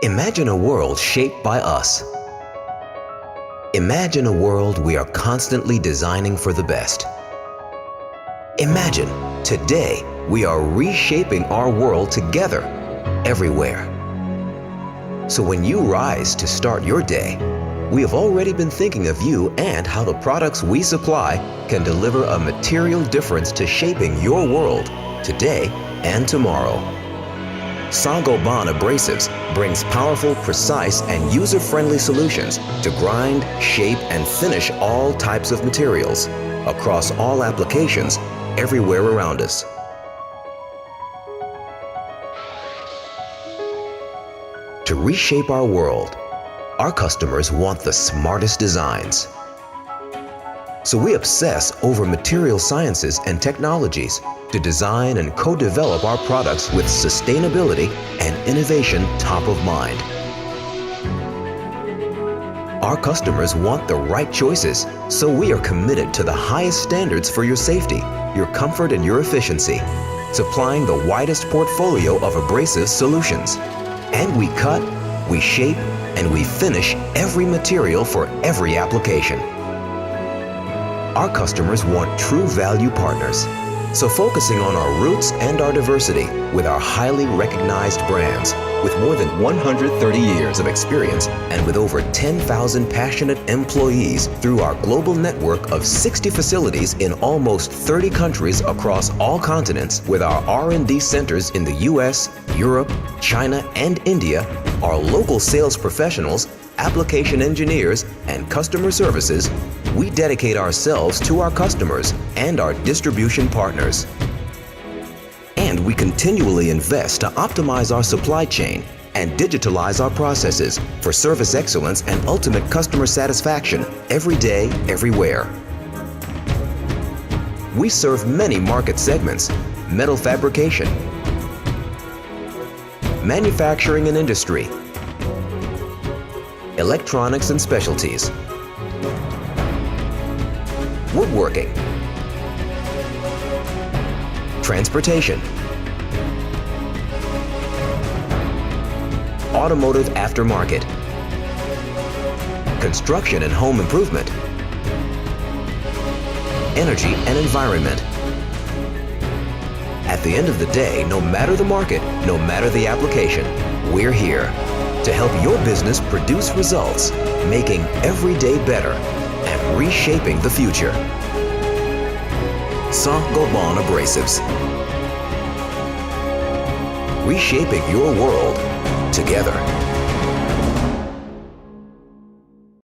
Imagine a world shaped by us. Imagine a world we are constantly designing for the best. Imagine, today, we are reshaping our world together, everywhere. So when you rise to start your day, we have already been thinking of you and how the products we supply can deliver a material difference to shaping your world, today and tomorrow. Saint-Gobain Abrasives brings powerful, precise, and user-friendly solutions to grind, shape, and finish all types of materials across all applications everywhere around us. To reshape our world, our customers want the smartest designs. So we obsess over material sciences and technologies to design and co-develop our products with sustainability and innovation top of mind. Our customers want the right choices, so we are committed to the highest standards for your safety, your comfort, and your efficiency, supplying the widest portfolio of abrasive solutions. And we cut, we shape, and we finish every material for every application. Our customers want true value partners. So focusing on our roots and our diversity with our highly recognized brands, with more than 130 years of experience and with over 10,000 passionate employees through our global network of 60 facilities in almost 30 countries across all continents, with our R&D centers in the US, Europe, China, and India, our local sales professionals, application engineers, and customer services, we dedicate ourselves to our customers and our distribution partners. And we continually invest to optimize our supply chain and digitalize our processes for service excellence and ultimate customer satisfaction every day, everywhere. We serve many market segments: metal fabrication, manufacturing and industry, electronics and specialties, woodworking, transportation, automotive aftermarket, construction and home improvement, energy and environment. At the end of the day, no matter the market, no matter the application, we're here to help your business produce results, making every day better and reshaping the future. Saint-Gobain Abrasives. Reshaping your world together.